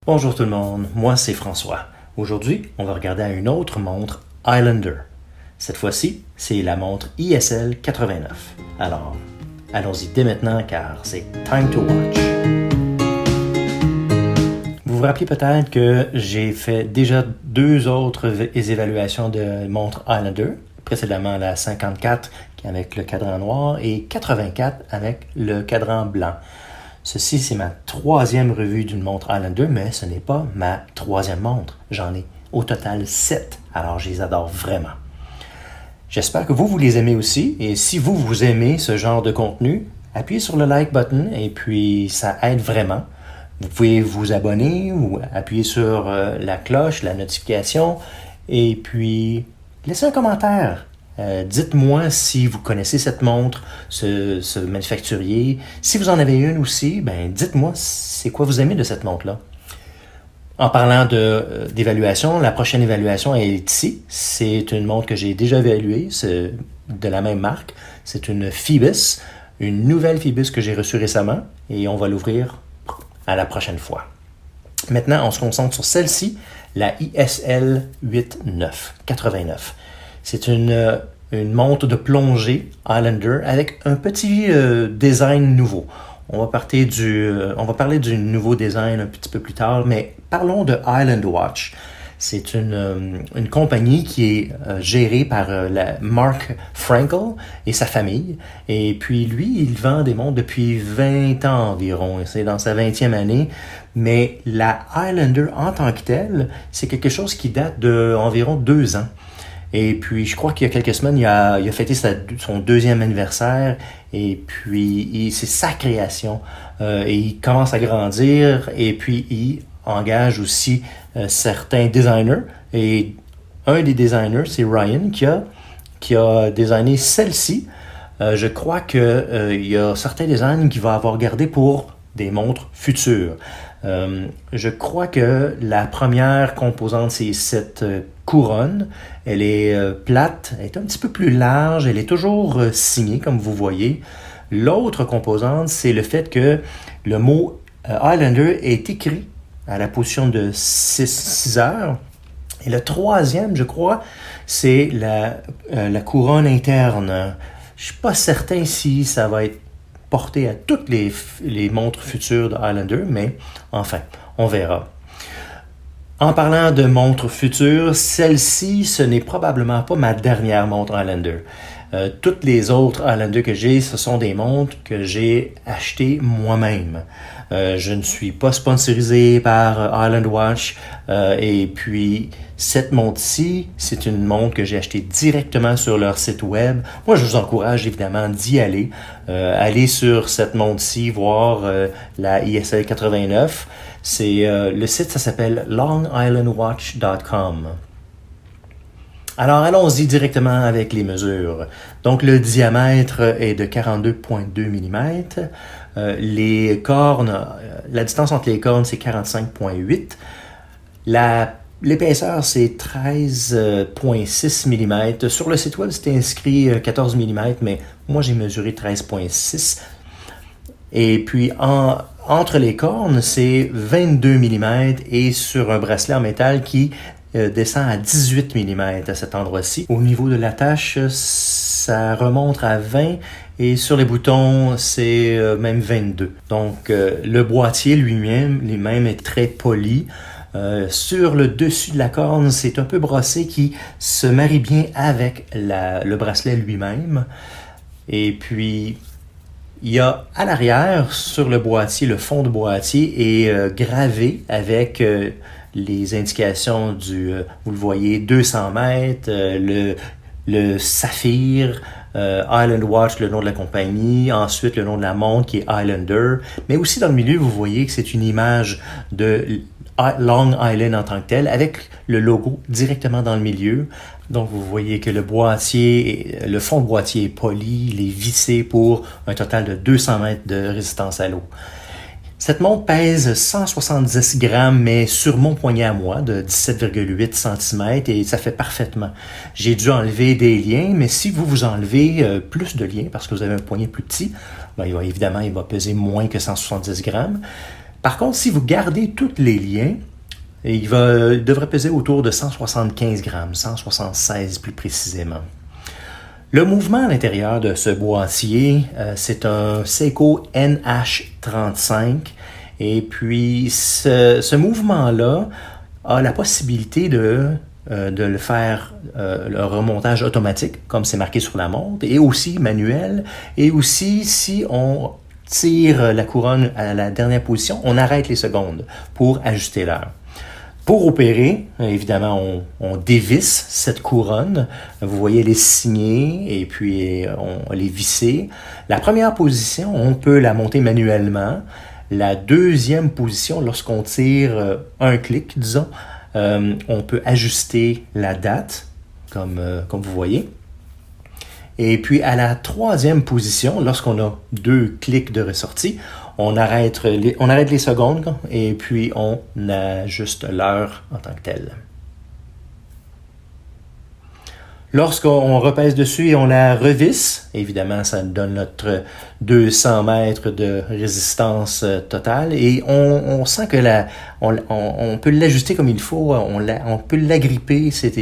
Bonjour tout le monde, moi c'est François. Aujourd'hui, on va regarder à une autre montre Islander. Cette fois-ci, c'est la montre ISL 89. Alors, allons-y dès maintenant car c'est time to watch. Vous vous rappelez peut-être que j'ai fait déjà deux autres évaluations de montres Islander. Précédemment la 54 avec le cadran noir et 84 avec le cadran blanc. Ceci, c'est ma troisième revue d'une montre Islander, mais ce n'est pas ma troisième montre. J'en ai au total 7, alors je les adore vraiment. J'espère que vous les aimez aussi, et si vous aimez ce genre de contenu, appuyez sur le like button, et puis ça aide vraiment. Vous pouvez vous abonner ou appuyer sur la cloche, la notification, et puis laissez un commentaire. Dites-moi si vous connaissez cette montre, ce manufacturier. Si vous en avez une aussi, dites-moi c'est quoi vous aimez de cette montre-là. En parlant d'évaluation, la prochaine évaluation est ici. C'est une montre que j'ai déjà évaluée, c'est de la même marque. C'est une Phoibus, une nouvelle Phoibus que j'ai reçue récemment et on va l'ouvrir à la prochaine fois. Maintenant, on se concentre sur celle-ci, la ISL 89. C'est une montre de plongée Islander avec un petit design nouveau. On va parler du nouveau design un petit peu plus tard, mais parlons de Island Watch. C'est une compagnie qui est gérée par Mark Frankel et sa famille. Et puis lui, il vend des montres depuis 20 ans environ. C'est dans sa 20e année. Mais la Islander en tant que telle, c'est quelque chose qui date d'environ 2 ans. Et puis, je crois qu'il y a quelques semaines, il a fêté son 2e anniversaire. Et puis, c'est sa création. Et il commence à grandir. Et puis, il engage aussi certains designers. Et un des designers, c'est Ryan, qui a designé celle-ci. Je crois qu'il y a certains designs qu'il va avoir gardés pour des montres futures. Je crois que la première composante, c'est cette couronne. Elle est plate, elle est un petit peu plus large, elle est toujours signée, comme vous voyez. L'autre composante, c'est le fait que le mot Islander est écrit à la position de 6 heures. Et le troisième, je crois, c'est la couronne interne. Je suis pas certain si ça va être porté à toutes les montres futures de Islander, mais enfin, on verra. En parlant de montres futures, celle-ci, ce n'est probablement pas ma dernière montre Islander. Toutes les autres Islander que j'ai, ce sont des montres que j'ai achetées moi-même. Je ne suis pas sponsorisé par Island Watch. Et puis, cette montre-ci, c'est une montre que j'ai achetée directement sur leur site web. Moi, je vous encourage évidemment d'y aller. Aller sur cette montre-ci, voir la ISL 89. Le site, ça s'appelle longislandwatch.com. Alors, allons-y directement avec les mesures. Donc, le diamètre est de 42,2 mm. Les cornes, la distance entre les cornes, c'est 45,8. L'épaisseur, c'est 13,6 mm. Sur le site web, c'est inscrit 14 mm, mais moi, j'ai mesuré 13,6. Et puis, entre les cornes, c'est 22 mm et sur un bracelet en métal qui descend à 18 mm à cet endroit-ci. Au niveau de l'attache, ça remonte à 20 et sur les boutons, c'est même 22. Donc, le boîtier lui-même est très poli. Sur le dessus de la corne, c'est un peu brossé qui se marie bien avec le bracelet lui-même. Et puis, il y a à l'arrière, sur le boîtier, le fond de boîtier est gravé avec les indications vous le voyez, 200 mètres, le saphir, Island Watch, le nom de la compagnie, ensuite le nom de la montre qui est Islander, mais aussi dans le milieu, vous voyez que c'est une image de Long Island en tant que tel, avec le logo directement dans le milieu. Donc, vous voyez que le fond de boîtier est poli, il est vissé pour un total de 200 mètres de résistance à l'eau. Cette montre pèse 170 grammes, mais sur mon poignet à moi, de 17,8 cm, et ça fait parfaitement. J'ai dû enlever des liens, mais si vous enlevez plus de liens, parce que vous avez un poignet plus petit, il va peser moins que 170 grammes. Par contre, si vous gardez tous les liens, il devrait peser autour de 175 grammes, 176 plus précisément. Le mouvement à l'intérieur de ce boîtier, c'est un Seiko NH35 et puis ce mouvement-là a la possibilité de le faire le remontage automatique, comme c'est marqué sur la montre, et aussi manuel, et aussi si on tire la couronne à la dernière position, on arrête les secondes pour ajuster l'heure. Pour opérer, évidemment, on dévisse cette couronne. Vous voyez, elle est signée et puis on les visser. La première position, on peut la monter manuellement. La deuxième position, lorsqu'on tire un clic, disons, on peut ajuster la date, comme vous voyez. Et puis à la troisième position, lorsqu'on a 2 clics de ressortie, on arrête les secondes et puis on ajuste l'heure en tant que telle. Lorsqu'on repèse dessus et on la revisse, évidemment, ça donne notre 200 mètres de résistance totale et on sent que on peut l'ajuster comme il faut, on peut l'agripper, c'est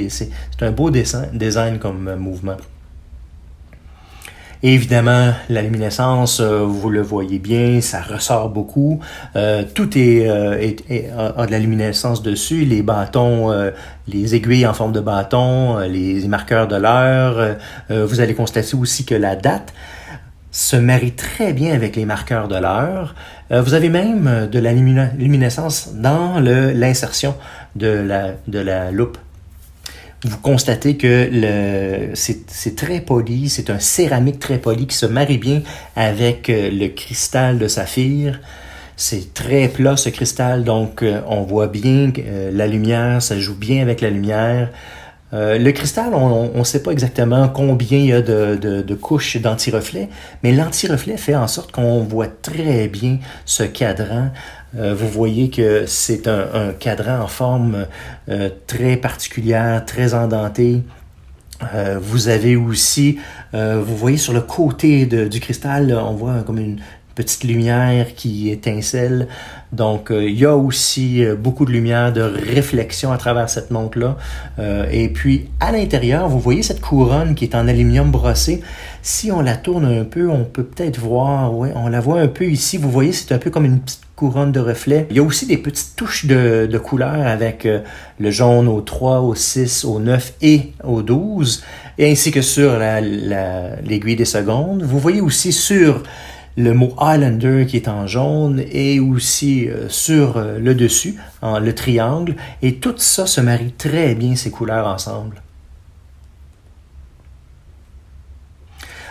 un beau design comme mouvement. Et évidemment, la luminescence, vous le voyez bien, ça ressort beaucoup. Tout a de la luminescence dessus. Les bâtons, les aiguilles en forme de bâton, les marqueurs de l'heure. Vous allez constater aussi que la date se marie très bien avec les marqueurs de l'heure. Vous avez même de la luminescence dans l'insertion de la loupe. Vous constatez que c'est très poli, c'est un céramique très poli qui se marie bien avec le cristal de saphir. C'est très plat ce cristal, donc on voit bien que la lumière, ça joue bien avec la lumière. Le cristal, on ne sait pas exactement combien il y a de couches d'anti-reflet, mais l'anti-reflet fait en sorte qu'on voit très bien ce cadran. Vous voyez que c'est un cadran en forme très particulière, très endenté. Vous avez aussi, vous voyez sur le côté du cristal, on voit comme une petite lumière qui étincelle. Donc, il y a aussi beaucoup de lumière, de réflexion à travers cette montre-là. Et puis, à l'intérieur, vous voyez cette couronne qui est en aluminium brossé. Si on la tourne un peu, on peut peut-être voir, ouais, on la voit un peu ici. Vous voyez, c'est un peu comme une petite couronne de reflets. Il y a aussi des petites touches de couleurs avec le jaune au 3, au 6, au 9 et au 12, et ainsi que sur l'aiguille des secondes. Vous voyez aussi sur le mot Highlander qui est en jaune et aussi sur le dessus, le triangle. Et tout ça se marie très bien, ces couleurs ensemble.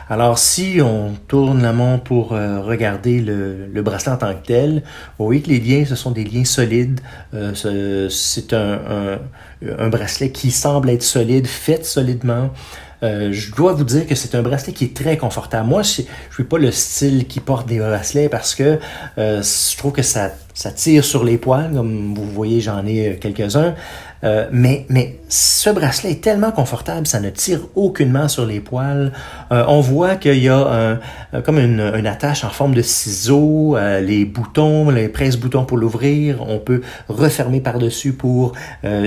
Alors, si on tourne la montre pour regarder le bracelet en tant que tel, vous voyez que les liens, ce sont des liens solides. C'est un bracelet qui semble être solide, fait solidement. Je dois vous dire que c'est un bracelet qui est très confortable. Moi, je suis pas le style qui porte des bracelets parce que je trouve que ça tire sur les poils, comme vous voyez, j'en ai quelques-uns. Mais ce bracelet est tellement confortable, ça ne tire aucunement sur les poils. On voit qu'il y a comme une attache en forme de ciseaux, les boutons, les presse-boutons pour l'ouvrir. On peut refermer par-dessus pour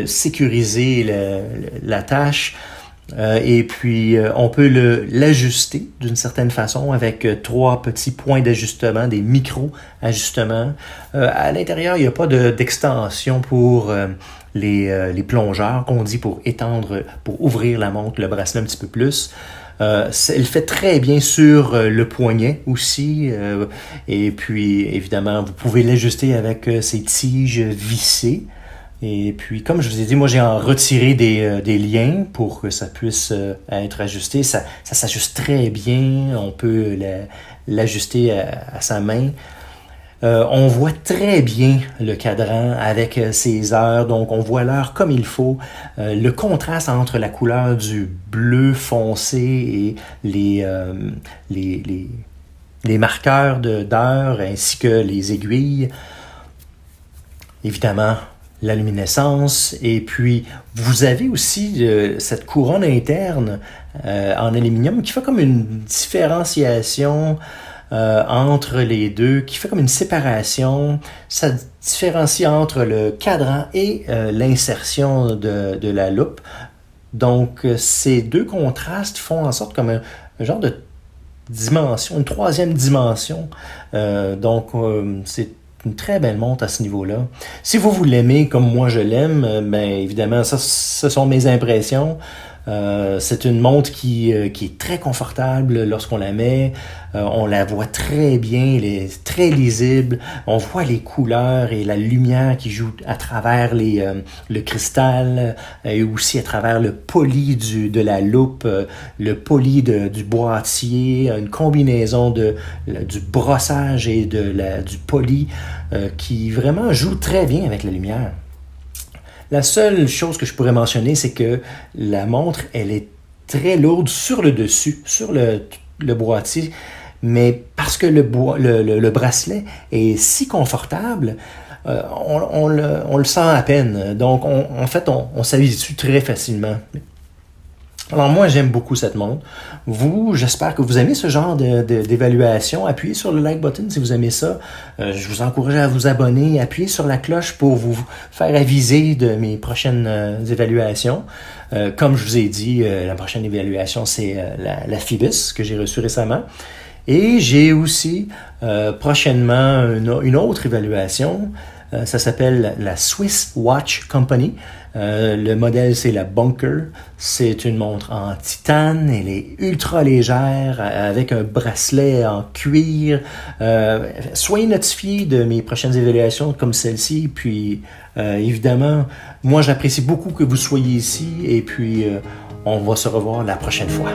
sécuriser l'attache. Et puis, on peut l'ajuster d'une certaine façon avec 3 petits points d'ajustement, des micro-ajustements. À l'intérieur, il n'y a pas d'extension pour les plongeurs, qu'on dit pour étendre, pour ouvrir la montre, le bracelet un petit peu plus. Elle fait très bien sur le poignet aussi. Et puis, évidemment, vous pouvez l'ajuster avec ces tiges vissées. Et puis, comme je vous ai dit, moi, j'ai retiré des liens pour que ça puisse être ajusté. Ça s'ajuste très bien. On peut l'ajuster à sa main. On voit très bien le cadran avec ses heures. Donc, on voit l'heure comme il faut. Le contraste entre la couleur du bleu foncé et les marqueurs d'heure ainsi que les aiguilles. Évidemment, la luminescence, et puis vous avez aussi cette couronne interne en aluminium qui fait comme une différenciation entre les deux, qui fait comme une séparation. Ça différencie entre le cadran et l'insertion de la loupe. Donc, ces deux contrastes font en sorte comme un genre de dimension, une troisième dimension. C'est une très belle montre à ce niveau-là. Si vous l'aimez comme moi je l'aime, ben évidemment, ça, ce sont mes impressions. C'est une montre qui est très confortable lorsqu'on la met. On la voit très bien, elle est très lisible. On voit les couleurs et la lumière qui joue à travers le cristal et aussi à travers le poli de la loupe, le poli du boîtier, une combinaison du brossage et du poli qui vraiment joue très bien avec la lumière. La seule chose que je pourrais mentionner, c'est que la montre, elle est très lourde sur le dessus, sur le boîtier, mais parce que le bracelet est si confortable, on le sent à peine. Donc, on s'habitue très facilement. Alors moi, j'aime beaucoup cette montre. Vous, j'espère que vous aimez ce genre d'évaluation. Appuyez sur le like button si vous aimez ça. Je vous encourage à vous abonner. Appuyez sur la cloche pour vous faire aviser de mes prochaines évaluations. Comme je vous ai dit, la prochaine évaluation, c'est la Phibus que j'ai reçue récemment. Et j'ai aussi prochainement une autre évaluation. Ça s'appelle la Swiss Watch Company. Le modèle, c'est la Bunker. C'est une montre en titane. Elle est ultra légère avec un bracelet en cuir. Soyez notifiés de mes prochaines évaluations comme celle-ci. Puis, évidemment, moi, j'apprécie beaucoup que vous soyez ici. Et puis, on va se revoir la prochaine fois.